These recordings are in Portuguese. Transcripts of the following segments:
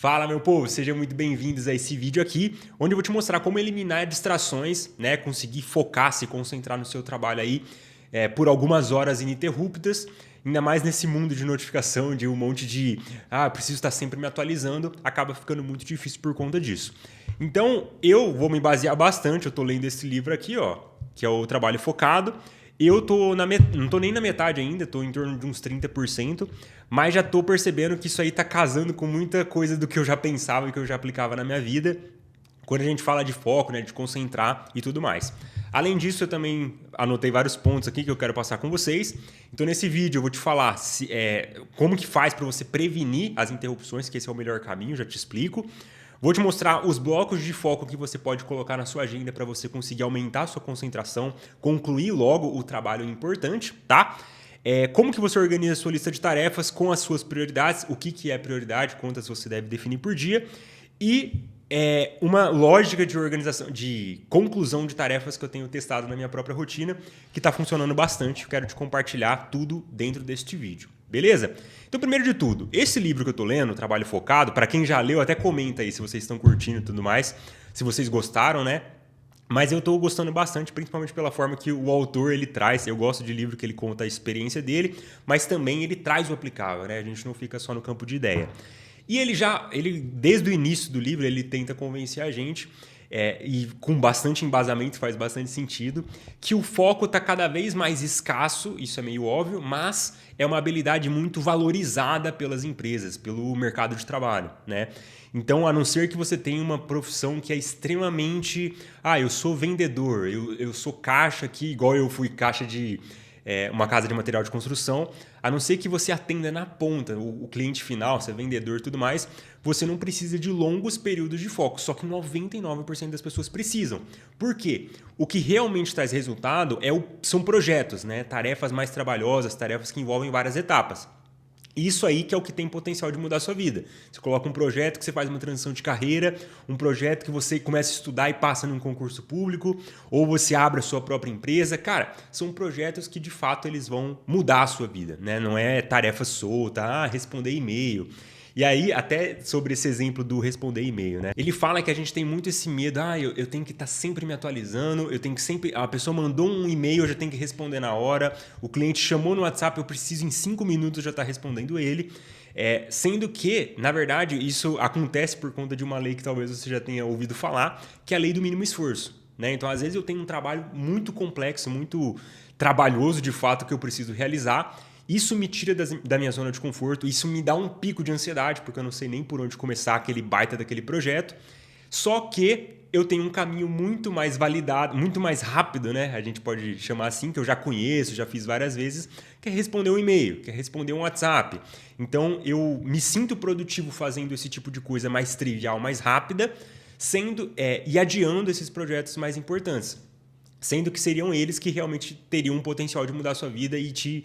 Fala, meu povo, sejam muito bem-vindos a esse vídeo aqui, onde eu vou te mostrar como eliminar distrações, né, conseguir focar, se concentrar no seu trabalho aí por algumas horas ininterruptas, ainda mais nesse mundo de notificação, de um monte de, preciso estar sempre me atualizando, acaba ficando muito difícil por conta disso. Então, eu vou me basear bastante, eu tô lendo esse livro aqui, ó, que é o Trabalho Focado. Eu tô não tô nem na metade ainda, tô em torno de uns 30%, mas já tô percebendo que isso aí tá casando com muita coisa do que eu já pensava e que eu já aplicava na minha vida, quando a gente fala de foco, né, de concentrar e tudo mais. Além disso, eu também anotei vários pontos aqui que eu quero passar com vocês. Então, nesse vídeo, eu vou te falar como que faz para você prevenir as interrupções, que esse é o melhor caminho, já te explico. Vou te mostrar os blocos de foco que você pode colocar na sua agenda para você conseguir aumentar a sua concentração, concluir logo o trabalho importante, tá? Como que você organiza a sua lista de tarefas com as suas prioridades, o que é prioridade, quantas você deve definir por dia e uma lógica de organização, de conclusão de tarefas que eu tenho testado na minha própria rotina, que está funcionando bastante. Eu quero te compartilhar tudo dentro deste vídeo. Beleza? Então, primeiro de tudo, esse livro que eu tô lendo, Trabalho Focado, para quem já leu, até comenta aí se vocês estão curtindo e tudo mais, se vocês gostaram, né? Mas eu tô gostando bastante, principalmente pela forma que o autor ele traz. Eu gosto de livro que ele conta a experiência dele, mas também ele traz o aplicável, né? A gente não fica só no campo de ideia. E ele desde o início do livro, ele tenta convencer a gente, e com bastante embasamento, faz bastante sentido, que o foco está cada vez mais escasso, isso é meio óbvio, mas é uma habilidade muito valorizada pelas empresas, pelo mercado de trabalho, né? Então, a não ser que você tenha uma profissão que é extremamente... eu sou vendedor, eu sou caixa aqui, igual eu fui caixa de uma casa de material de construção, a não ser que você atenda na ponta, o cliente final, você é vendedor e tudo mais, você não precisa de longos períodos de foco, só que 99% das pessoas precisam. Por quê? O que realmente traz resultado são projetos, né? Tarefas mais trabalhosas, tarefas que envolvem várias etapas. Isso aí que é o que tem potencial de mudar a sua vida. Você coloca um projeto que você faz uma transição de carreira, um projeto que você começa a estudar e passa num concurso público, ou você abre a sua própria empresa. Cara, são projetos que de fato eles vão mudar a sua vida, né? Não é tarefa solta, responder e-mail. E aí, até sobre esse exemplo do responder e-mail, né? Ele fala que a gente tem muito esse medo, eu tenho que estar sempre me atualizando, eu tenho que sempre... A pessoa mandou um e-mail, eu já tenho que responder na hora, o cliente chamou no WhatsApp, eu preciso em 5 minutos já estar respondendo ele. Sendo que, na verdade, isso acontece por conta de uma lei que talvez você já tenha ouvido falar, que é a lei do mínimo esforço, né? Então, às vezes eu tenho um trabalho muito complexo, muito trabalhoso de fato que eu preciso realizar. Isso me tira da minha zona de conforto, isso me dá um pico de ansiedade, porque eu não sei nem por onde começar aquele baita daquele projeto. Só que eu tenho um caminho muito mais validado, muito mais rápido, né? A gente pode chamar assim, que eu já conheço, já fiz várias vezes, que é responder um e-mail, que é responder um WhatsApp. Então eu me sinto produtivo fazendo esse tipo de coisa mais trivial, mais rápida, e adiando esses projetos mais importantes. Sendo que seriam eles que realmente teriam um potencial de mudar a sua vida e te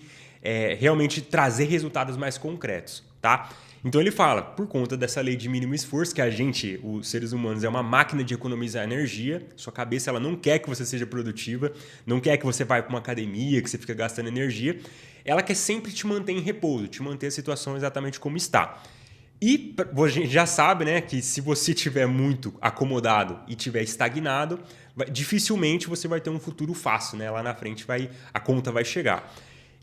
realmente trazer resultados mais concretos, tá? Então ele fala, por conta dessa lei de mínimo esforço, que a gente, os seres humanos, é uma máquina de economizar energia, sua cabeça ela não quer que você seja produtiva, não quer que você vá para uma academia, que você fica gastando energia, ela quer sempre te manter em repouso, te manter a situação exatamente como está. E a gente já sabe, né, que se você estiver muito acomodado e estiver estagnado, dificilmente você vai ter um futuro fácil, né? Lá na frente a conta vai chegar.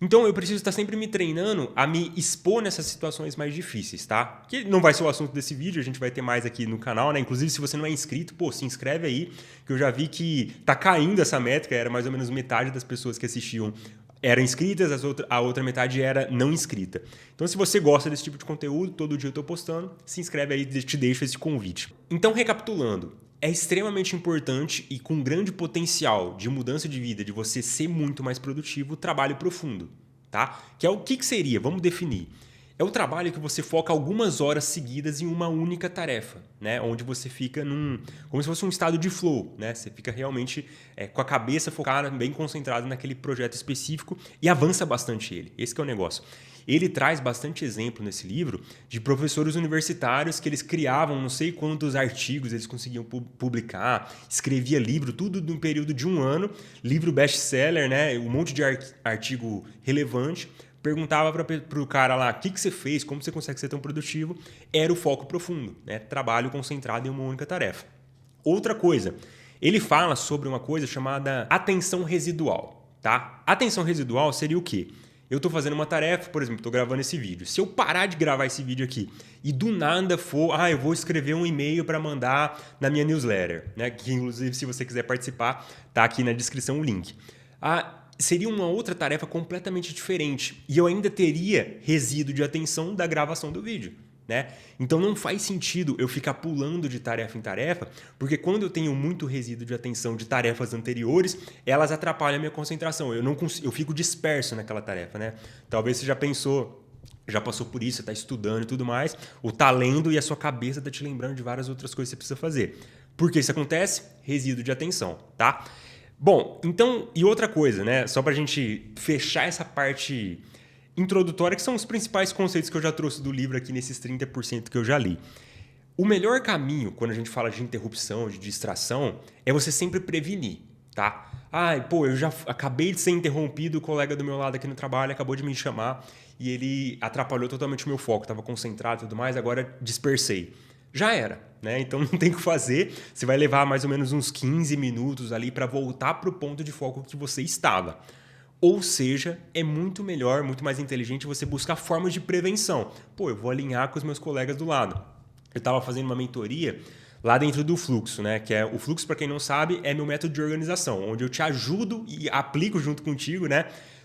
Então eu preciso estar sempre me treinando a me expor nessas situações mais difíceis, tá? Que não vai ser o assunto desse vídeo, a gente vai ter mais aqui no canal, né? Inclusive, se você não é inscrito, se inscreve aí, que eu já vi que tá caindo essa métrica, era mais ou menos metade das pessoas que assistiam eram inscritas, a outra metade era não inscrita. Então, se você gosta desse tipo de conteúdo, todo dia eu estou postando, se inscreve aí, te deixo esse convite. Então, recapitulando, é extremamente importante e com grande potencial de mudança de vida, de você ser muito mais produtivo, o trabalho profundo, tá? Que é o que seria? Vamos definir. É o trabalho que você foca algumas horas seguidas em uma única tarefa, né? Onde você fica como se fosse um estado de flow, né? Você fica realmente com a cabeça focada, bem concentrado naquele projeto específico e avança bastante ele. Esse que é o negócio. Ele traz bastante exemplo nesse livro de professores universitários que eles criavam não sei quantos artigos eles conseguiam publicar, escrevia livro, tudo num período de 1 ano, livro best-seller, né? Um monte de artigo relevante, perguntava para o cara lá, o que você fez, como você consegue ser tão produtivo, era o foco profundo, né? Trabalho concentrado em uma única tarefa. Outra coisa, ele fala sobre uma coisa chamada atenção residual, tá? Atenção residual seria o quê? Eu estou fazendo uma tarefa, por exemplo, estou gravando esse vídeo. Se eu parar de gravar esse vídeo aqui e do nada for, eu vou escrever um e-mail para mandar na minha newsletter, né? Que inclusive, se você quiser participar, tá aqui na descrição o link. Seria uma outra tarefa completamente diferente e eu ainda teria resíduo de atenção da gravação do vídeo, né? Então não faz sentido eu ficar pulando de tarefa em tarefa, porque quando eu tenho muito resíduo de atenção de tarefas anteriores, elas atrapalham a minha concentração. Eu fico disperso naquela tarefa, né? Talvez você já pensou, já passou por isso, você está estudando e tudo mais, ou está lendo e a sua cabeça está te lembrando de várias outras coisas que você precisa fazer. Por que isso acontece? Resíduo de atenção, tá? Bom, então, e outra coisa, né? Só para a gente fechar essa parte introdutória, que são os principais conceitos que eu já trouxe do livro aqui nesses 30% que eu já li. O melhor caminho, quando a gente fala de interrupção, de distração, é você sempre prevenir, tá? Eu já acabei de ser interrompido, o colega do meu lado aqui no trabalho acabou de me chamar e ele atrapalhou totalmente o meu foco, estava concentrado e tudo mais, agora dispersei. Já era, né? Então não tem o que fazer, você vai levar mais ou menos uns 15 minutos ali para voltar para o ponto de foco que você estava. Ou seja, é muito melhor, muito mais inteligente você buscar formas de prevenção. Eu vou alinhar com os meus colegas do lado. Eu estava fazendo uma mentoria lá dentro do Fluxo, né? Que é o Fluxo, para quem não sabe, é meu método de organização, onde eu te ajudo e aplico junto contigo, né?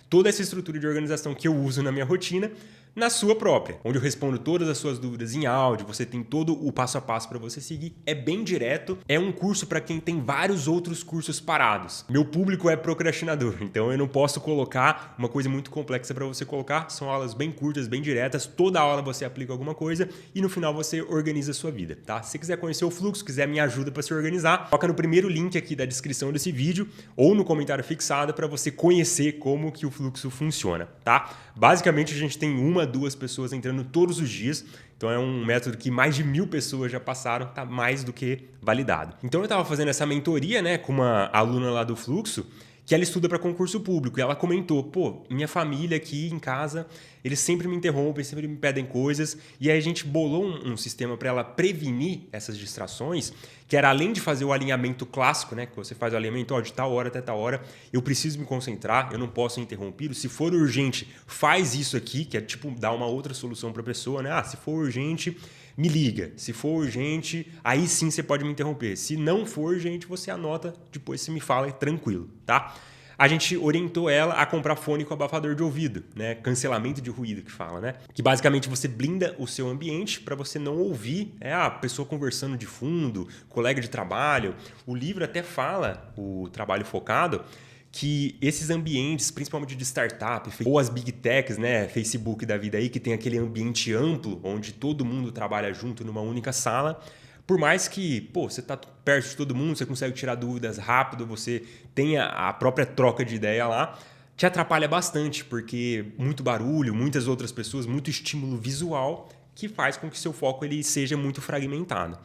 Toda essa estrutura de organização que eu uso na minha rotina, na sua própria, onde eu respondo todas as suas dúvidas em áudio, você tem todo o passo a passo para você seguir, é bem direto, é um curso para quem tem vários outros cursos parados. Meu público é procrastinador, então eu não posso colocar uma coisa muito complexa para você colocar, são aulas bem curtas, bem diretas, toda aula você aplica alguma coisa e no final você organiza a sua vida, tá? Se você quiser conhecer o Fluxo, quiser minha ajuda para se organizar, toca no primeiro link aqui da descrição desse vídeo ou no comentário fixado para você conhecer como que o Fluxo funciona, tá? Basicamente a gente tem 2 pessoas entrando todos os dias, então é um método que mais de 1000 pessoas já passaram, tá mais do que validado. Então eu estava fazendo essa mentoria, né, com uma aluna lá do Fluxo, que ela estuda para concurso público, e ela comentou, minha família aqui em casa, eles sempre me interrompem, sempre me pedem coisas, e aí a gente bolou um sistema para ela prevenir essas distrações, que era além de fazer o alinhamento clássico, né, que você faz o alinhamento de tal hora até tal hora, eu preciso me concentrar, eu não posso ser interrompido, se for urgente, faz isso aqui, que é tipo dar uma outra solução para a pessoa, né, se for urgente, me liga, se for urgente, aí sim você pode me interromper, se não for urgente, você anota, depois você me fala, é tranquilo, tá? A gente orientou ela a comprar fone com abafador de ouvido, né? Cancelamento de ruído que fala, né? Que basicamente você blinda o seu ambiente para você não ouvir a pessoa conversando de fundo, colega de trabalho. O livro até fala, o Trabalho Focado, que esses ambientes, principalmente de startup, ou as big techs, né, Facebook da vida aí, que tem aquele ambiente amplo, onde todo mundo trabalha junto numa única sala, por mais que você está perto de todo mundo, você consegue tirar dúvidas rápido, você tenha a própria troca de ideia lá, te atrapalha bastante, porque muito barulho, muitas outras pessoas, muito estímulo visual, que faz com que seu foco ele seja muito fragmentado.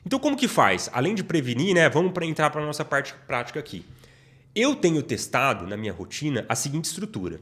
Então como que faz? Além de prevenir, né, vamos entrar para a nossa parte prática aqui. Eu tenho testado na minha rotina a seguinte estrutura.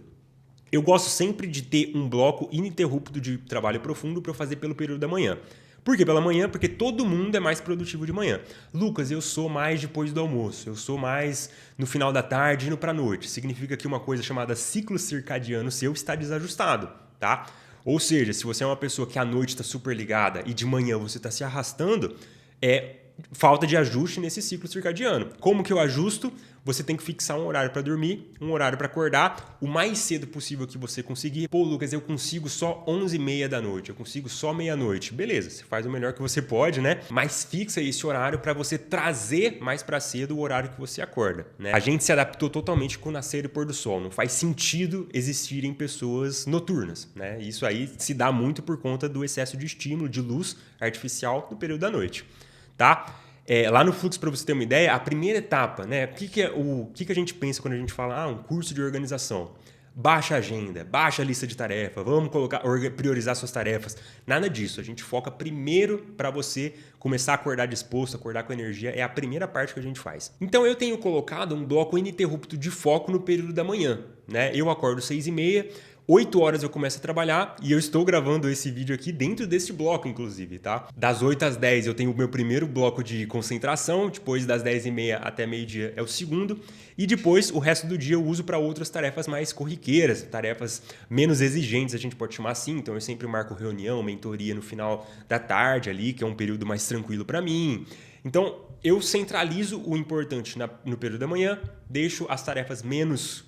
Eu gosto sempre de ter um bloco ininterrupto de trabalho profundo para eu fazer pelo período da manhã. Por que pela manhã? Porque todo mundo é mais produtivo de manhã. Lucas, eu sou mais depois do almoço, eu sou mais no final da tarde indo para a noite. Significa que uma coisa chamada ciclo circadiano seu está desajustado, tá? Ou seja, se você é uma pessoa que à noite está super ligada e de manhã você está se arrastando, é falta de ajuste nesse ciclo circadiano. Como que eu ajusto? Você tem que fixar um horário para dormir, um horário para acordar, o mais cedo possível que você conseguir. Lucas, eu consigo só 11h30 da noite, eu consigo só meia-noite. Beleza, você faz o melhor que você pode, né? Mas fixa esse horário para você trazer mais para cedo o horário que você acorda, né? A gente se adaptou totalmente com o nascer e pôr do sol. Não faz sentido existirem pessoas noturnas, né? Isso aí se dá muito por conta do excesso de estímulo, de luz artificial no período da noite, tá? Lá no Fluxo, para você ter uma ideia, a primeira etapa, né? O que a gente pensa quando a gente fala um curso de organização? Baixa a agenda, baixa a lista de tarefas, vamos priorizar suas tarefas. Nada disso. A gente foca primeiro para você começar a acordar disposto, acordar com energia. É a primeira parte que a gente faz. Então eu tenho colocado um bloco ininterrupto de foco no período da manhã, né? Eu acordo 6h30. 8 horas eu começo a trabalhar e eu estou gravando esse vídeo aqui dentro desse bloco, inclusive, tá? Das 8 às 10 eu tenho o meu primeiro bloco de concentração, depois das 10h30 até meio-dia é o segundo, e depois o resto do dia eu uso para outras tarefas mais corriqueiras, tarefas menos exigentes, a gente pode chamar assim. Então eu sempre marco reunião, mentoria no final da tarde ali, que é um período mais tranquilo para mim. Então eu centralizo o importante no período da manhã, deixo as tarefas menos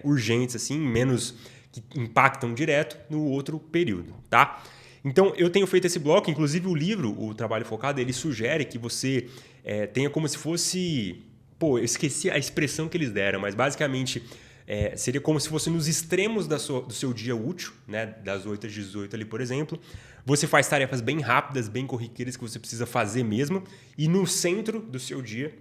urgentes, assim, menos que impactam direto no outro período, tá? Então, eu tenho feito esse bloco, inclusive o livro, o Trabalho Focado, ele sugere que você tenha como se fosse... Pô, eu esqueci a expressão que eles deram, mas basicamente seria como se fosse nos extremos do seu dia útil, né? Das 8 às 18 ali, por exemplo. Você faz tarefas bem rápidas, bem corriqueiras que você precisa fazer mesmo, e no centro do seu dia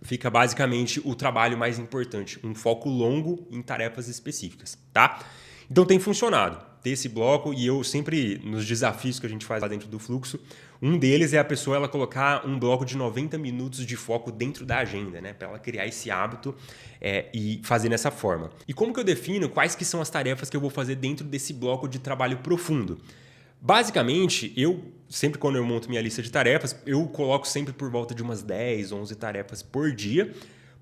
fica basicamente o trabalho mais importante, um foco longo em tarefas específicas, tá? Então tem funcionado ter esse bloco, e eu sempre, nos desafios que a gente faz lá dentro do fluxo, um deles é a pessoa ela colocar um bloco de 90 minutos de foco dentro da agenda, né? Para ela criar esse hábito e fazer dessa forma. E como que eu defino quais que são as tarefas que eu vou fazer dentro desse bloco de trabalho profundo? Basicamente, sempre quando eu monto minha lista de tarefas, eu coloco sempre por volta de umas 10, 11 tarefas por dia,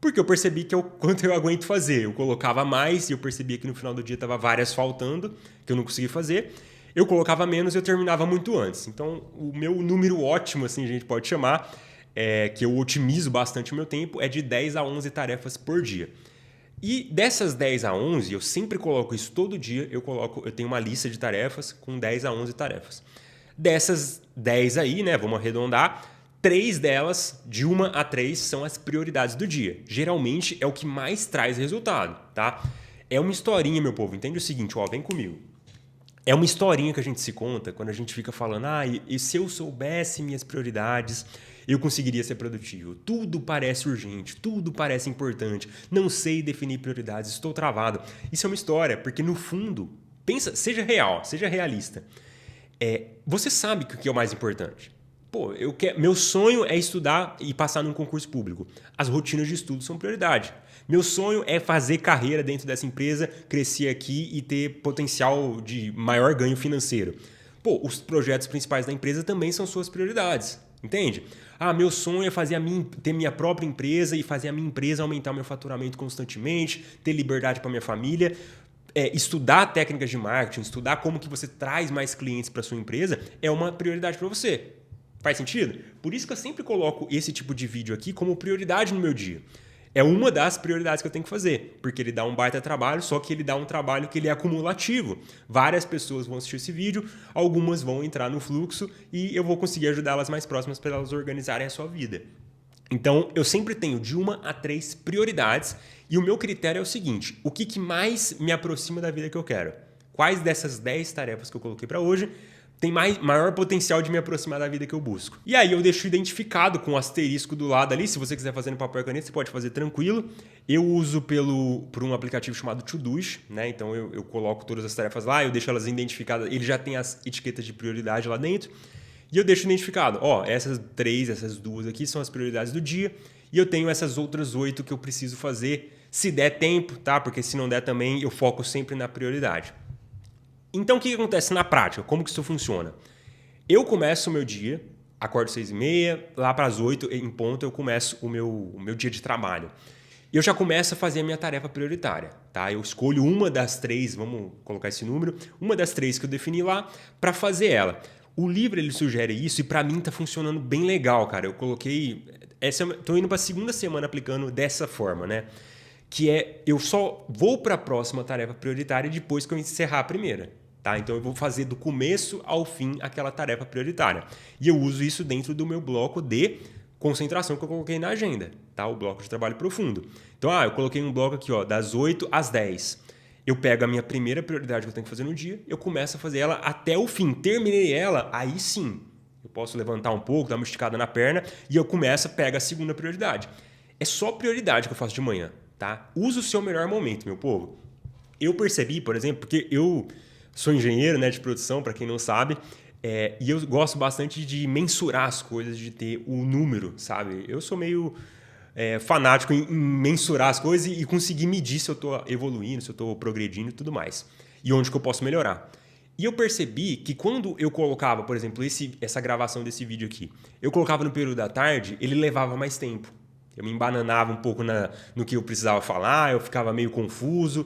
porque eu percebi que quanto eu aguento fazer. Eu colocava mais e eu percebia que no final do dia estava várias faltando, que eu não consegui fazer. Eu colocava menos e eu terminava muito antes. Então, o meu número ótimo, assim a gente pode chamar, que eu otimizo bastante o meu tempo, é de 10 a 11 tarefas por dia. E dessas 10 a 11, eu sempre coloco isso todo dia, eu tenho uma lista de tarefas com 10 a 11 tarefas. Dessas 10 aí, né, vamos arredondar, 3 delas, de 1 a 3, são as prioridades do dia. Geralmente é o que mais traz resultado, tá? É uma historinha, meu povo, entende o seguinte, ó, vem comigo. É uma historinha que a gente se conta quando a gente fica falando, e se eu soubesse minhas prioridades, eu conseguiria ser produtivo. Tudo parece urgente, tudo parece importante, não sei definir prioridades, estou travado. Isso é uma história, porque no fundo, pensa, seja real, seja realista. Você sabe o que é o mais importante. Pô, meu sonho é estudar e passar num concurso público. As rotinas de estudo são prioridade. Meu sonho é fazer carreira dentro dessa empresa, crescer aqui e ter potencial de maior ganho financeiro. Pô, os projetos principais da empresa também são suas prioridades, entende? Meu sonho é ter minha própria empresa e fazer a minha empresa aumentar meu faturamento constantemente, ter liberdade para minha família. Estudar técnicas de marketing, estudar como que você traz mais clientes para sua empresa é uma prioridade para você. Faz sentido? Por isso que eu sempre coloco esse tipo de vídeo aqui como prioridade no meu dia. É uma das prioridades que eu tenho que fazer, porque ele dá um baita trabalho, só que ele dá um trabalho que ele é acumulativo. Várias pessoas vão assistir esse vídeo, algumas vão entrar no fluxo e eu vou conseguir ajudá-las mais próximas para elas organizarem a sua vida. Então, eu sempre tenho de 1 a 3 prioridades e o meu critério é o seguinte, o que mais me aproxima da vida que eu quero? Quais dessas 10 tarefas que eu coloquei para hoje tem maior potencial de me aproximar da vida que eu busco. E aí eu deixo identificado com um asterisco do lado ali. Se você quiser fazer no papel e caneta, você pode fazer tranquilo. Eu uso por um aplicativo chamado Todoist, né? Então eu coloco todas as tarefas lá, eu deixo elas identificadas. Ele já tem as etiquetas de prioridade lá dentro. E eu deixo identificado, essas 2 aqui são as prioridades do dia. E eu tenho essas outras 8 que eu preciso fazer, se der tempo, tá? Porque se não der também, eu foco sempre na prioridade. Então, o que acontece na prática? Como que isso funciona? Eu começo o meu dia, acordo 6h30, lá para as 8 em ponto eu começo o meu dia de trabalho. Eu já começo a fazer a minha tarefa prioritária, tá? Eu escolho uma das 3, vamos colocar esse número, uma das 3 que eu defini lá para fazer ela. O livro ele sugere isso e para mim tá funcionando bem legal, cara. Eu coloquei... Tô indo para a 2ª semana aplicando dessa forma, né? Que eu só vou para a próxima tarefa prioritária depois que eu encerrar a primeira. Tá? Então eu vou fazer do começo ao fim aquela tarefa prioritária. E eu uso isso dentro do meu bloco de concentração que eu coloquei na agenda, tá? O bloco de trabalho profundo. Então, eu coloquei um bloco aqui, das 8 às 10. Eu pego a minha primeira prioridade que eu tenho que fazer no dia, eu começo a fazer ela até o fim. Terminei ela, aí sim, eu posso levantar um pouco, dar uma esticada na perna e eu pego a segunda prioridade. É só prioridade que eu faço de manhã, tá? Usa o seu melhor momento, meu povo. Eu percebi, por exemplo, porque eu sou engenheiro, né, de produção, para quem não sabe, e eu gosto bastante de mensurar as coisas, de ter o número, sabe? Eu sou meio fanático em mensurar as coisas e conseguir medir se eu estou evoluindo, se eu estou progredindo e tudo mais. e onde que eu posso melhorar. E eu percebi que quando eu colocava, por exemplo, essa gravação desse vídeo aqui, eu colocava no período da tarde, ele levava mais tempo. Eu me embananava um pouco no que eu precisava falar, eu ficava meio confuso.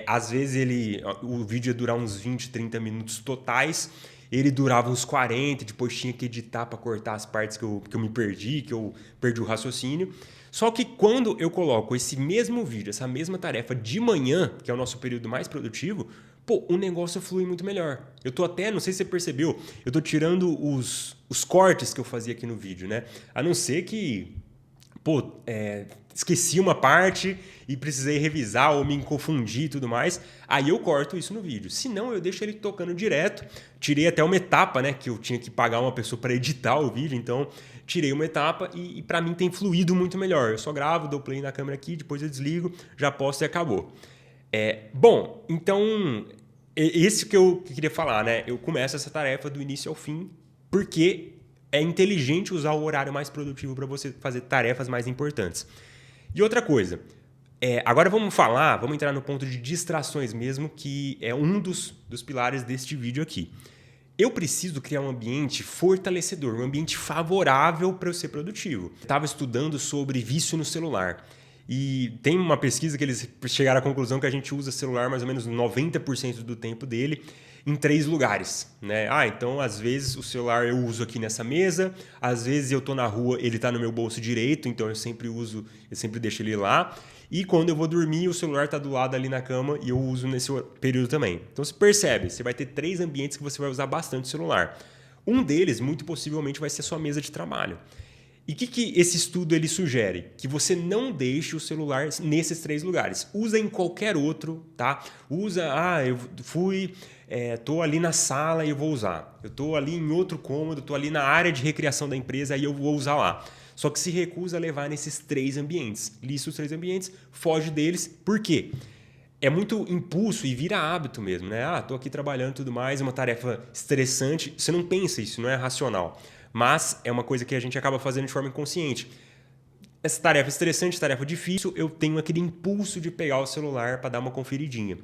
Às vezes o vídeo ia durar uns 20, 30 minutos totais, ele durava uns 40, depois tinha que editar para cortar as partes que eu me perdi, que eu perdi o raciocínio. Só que quando eu coloco esse mesmo vídeo, essa mesma tarefa de manhã, que é o nosso período mais produtivo, pô, o negócio flui muito melhor. Eu tô até, não sei se você percebeu, eu tô tirando os cortes que eu fazia aqui no vídeo, né? A não ser que, pô, esqueci uma parte e precisei revisar ou me confundi e tudo mais, aí eu corto isso no vídeo. Se não, eu deixo ele tocando direto. Tirei até uma etapa, né, que eu tinha que pagar uma pessoa para editar o vídeo, então tirei uma etapa e para mim tem fluído muito melhor. Eu só gravo, dou play na câmera aqui, depois eu desligo, já posto e acabou. Bom, então, esse que eu queria falar, né? Eu começo essa tarefa do início ao fim, porque é inteligente usar o horário mais produtivo para você fazer tarefas mais importantes. E outra coisa, agora vamos entrar no ponto de distrações mesmo, que é um dos pilares deste vídeo aqui. Eu preciso criar um ambiente fortalecedor, um ambiente favorável para eu ser produtivo. Eu estava estudando sobre vício no celular. E tem uma pesquisa que eles chegaram à conclusão que a gente usa celular mais ou menos 90% do tempo dele em 3 lugares, né? Então às vezes o celular eu uso aqui nessa mesa, às vezes eu tô na rua, ele tá no meu bolso direito, então eu sempre deixo ele lá. E quando eu vou dormir, o celular tá do lado ali na cama e eu uso nesse período também. Então você percebe, você vai ter 3 ambientes que você vai usar bastante o celular. Um deles, muito possivelmente, vai ser a sua mesa de trabalho. E o que esse estudo ele sugere? Que você não deixe o celular nesses 3 lugares. Usa em qualquer outro, tá? Usa, eu tô ali na sala e eu vou usar. Eu tô ali em outro cômodo, tô ali na área de recreação da empresa e eu vou usar lá. Só que se recusa a levar nesses 3 ambientes. Lista os 3 ambientes, foge deles. Por quê? É muito impulso e vira hábito mesmo, né? Tô aqui trabalhando e tudo mais, é uma tarefa estressante. Você não pensa isso, não é racional. Mas é uma coisa que a gente acaba fazendo de forma inconsciente. Essa tarefa estressante, tarefa difícil, eu tenho aquele impulso de pegar o celular para dar uma conferidinha.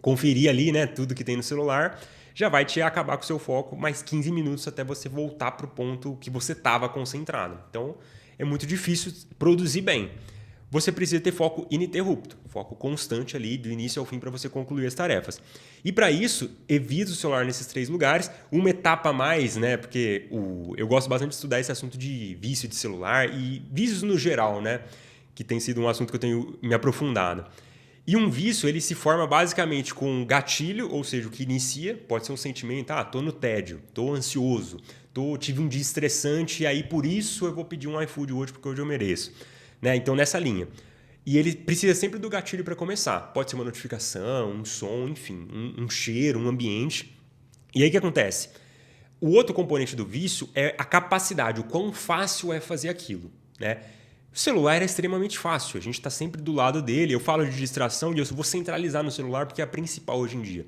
Conferir ali, né, tudo que tem no celular, já vai te acabar com o seu foco mais 15 minutos até você voltar para o ponto que você estava concentrado. Então, é muito difícil produzir bem. Você precisa ter foco ininterrupto, foco constante ali do início ao fim para você concluir as tarefas. E para isso, evite o celular nesses 3 lugares, uma etapa a mais, né? Porque eu gosto bastante de estudar esse assunto de vício de celular e vícios no geral, né? Que tem sido um assunto que eu tenho me aprofundado. E um vício, ele se forma basicamente com um gatilho, ou seja, o que inicia, pode ser um sentimento, tô no tédio, tô ansioso, tive um dia estressante e aí por isso eu vou pedir um iFood hoje porque hoje eu mereço. Né? Então, nessa linha. E ele precisa sempre do gatilho para começar. Pode ser uma notificação, um som, enfim, um cheiro, um ambiente. E aí o que acontece? O outro componente do vício é a capacidade, o quão fácil é fazer aquilo. Né? O celular é extremamente fácil, a gente está sempre do lado dele. Eu falo de distração e eu vou centralizar no celular porque é a principal hoje em dia.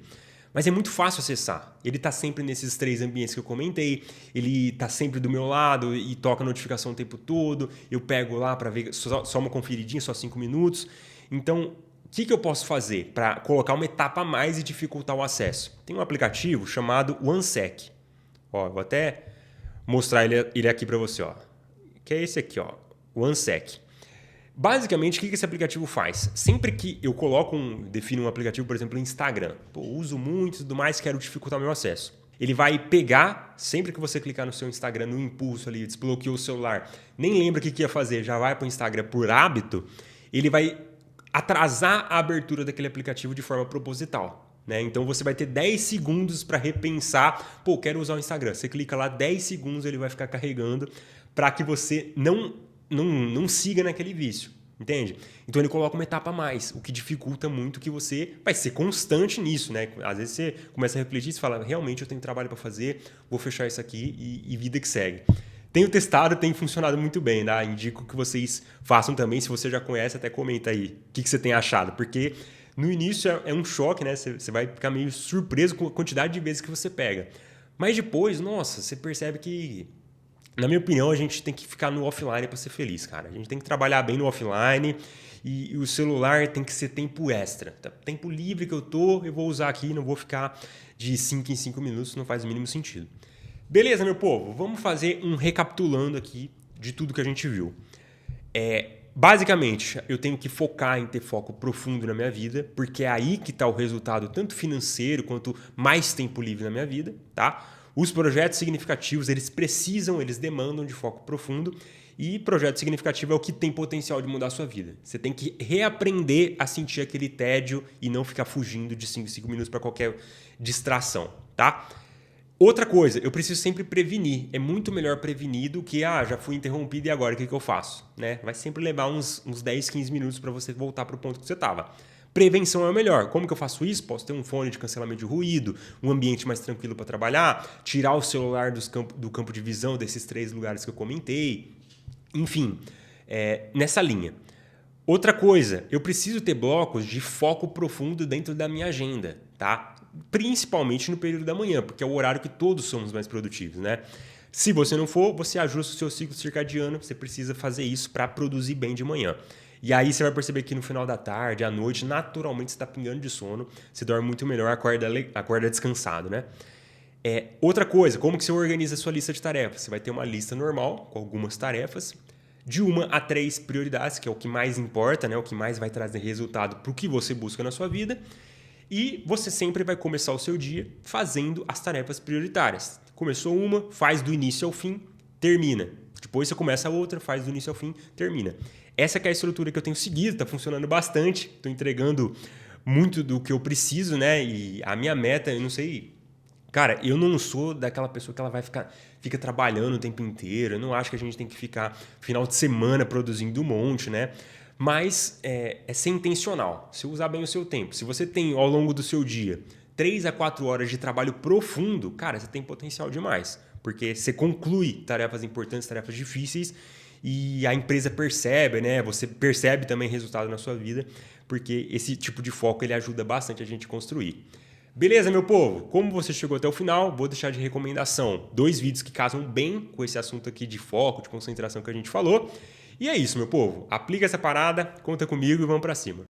Mas é muito fácil acessar. Ele está sempre nesses 3 ambientes que eu comentei. Ele está sempre do meu lado e toca notificação o tempo todo. Eu pego lá para ver só uma conferidinha, só 5 minutos. Então, o que eu posso fazer para colocar uma etapa a mais e dificultar o acesso? Tem um aplicativo chamado OneSec. Vou até mostrar ele aqui para você. Que é esse aqui, OneSec. Basicamente, o que esse aplicativo faz? Sempre que eu defino um aplicativo, por exemplo, Instagram, uso muito e tudo mais, quero dificultar o meu acesso. Ele vai pegar, sempre que você clicar no seu Instagram, no impulso ali, desbloqueou o celular, nem lembra o que ia fazer, já vai para o Instagram por hábito, ele vai atrasar a abertura daquele aplicativo de forma proposital. Né? Então você vai ter 10 segundos para repensar, quero usar o Instagram. Você clica lá, 10 segundos ele vai ficar carregando para que você não siga naquele vício, entende? Então ele coloca uma etapa a mais, o que dificulta muito que você vai ser constante nisso, né? Às vezes você começa a refletir e fala, realmente eu tenho trabalho para fazer, vou fechar isso aqui e vida que segue. Tenho testado, tem funcionado muito bem, né? Indico que vocês façam também, se você já conhece, até comenta aí o que você tem achado, porque no início é um choque, né? Você vai ficar meio surpreso com a quantidade de vezes que você pega. Mas depois, nossa, você percebe que Na minha opinião, a gente tem que ficar no offline para ser feliz, cara. A gente tem que trabalhar bem no offline e o celular tem que ser tempo extra. Tempo livre que eu vou usar aqui, não vou ficar de 5 em 5 minutos, não faz o mínimo sentido. Beleza, meu povo? Vamos fazer um recapitulando aqui de tudo que a gente viu. Basicamente, eu tenho que focar em ter foco profundo na minha vida, porque é aí que está o resultado tanto financeiro quanto mais tempo livre na minha vida, tá? Os projetos significativos, eles demandam de foco profundo e projeto significativo é o que tem potencial de mudar a sua vida. Você tem que reaprender a sentir aquele tédio e não ficar fugindo de 5 em 5 minutos para qualquer distração, tá? Outra coisa, eu preciso sempre prevenir. É muito melhor prevenir do que, já fui interrompido e agora o que eu faço? Né? Vai sempre levar uns 10, 15 minutos para você voltar para o ponto que você estava. Prevenção é o melhor. Como que eu faço isso? Posso ter um fone de cancelamento de ruído, um ambiente mais tranquilo para trabalhar, tirar o celular do campo de visão desses 3 lugares que eu comentei. Enfim, nessa linha. Outra coisa, eu preciso ter blocos de foco profundo dentro da minha agenda, tá? Principalmente no período da manhã, porque é o horário que todos somos mais produtivos, né? Se você não for, você ajusta o seu ciclo circadiano, você precisa fazer isso para produzir bem de manhã. E aí você vai perceber que no final da tarde, à noite, naturalmente você está pingando de sono, você dorme muito melhor, acorda descansado, né? Outra coisa, como que você organiza a sua lista de tarefas? Você vai ter uma lista normal, com algumas tarefas, de 1 a 3 prioridades, que é o que mais importa, né? O que mais vai trazer resultado para o que você busca na sua vida. E você sempre vai começar o seu dia fazendo as tarefas prioritárias. Começou uma, faz do início ao fim, termina. Depois você começa a outra, faz do início ao fim, termina. Essa que é a estrutura que eu tenho seguido, está funcionando bastante, estou entregando muito do que eu preciso, né? E a minha meta, eu não sei... Cara, eu não sou daquela pessoa que ela fica trabalhando o tempo inteiro. Eu não acho que a gente tem que ficar final de semana produzindo um monte, né? Mas é ser intencional. Se usar bem o seu tempo. Se você tem, ao longo do seu dia, 3 a 4 horas de trabalho profundo, cara, você tem potencial demais. Porque você conclui tarefas importantes, tarefas difíceis e a empresa percebe, né? Você percebe também resultado na sua vida, porque esse tipo de foco ele ajuda bastante a gente a construir. Beleza, meu povo? Como você chegou até o final, vou deixar de recomendação 2 vídeos que casam bem com esse assunto aqui de foco, de concentração que a gente falou. E é isso, meu povo. Aplica essa parada, conta comigo e vamos pra cima.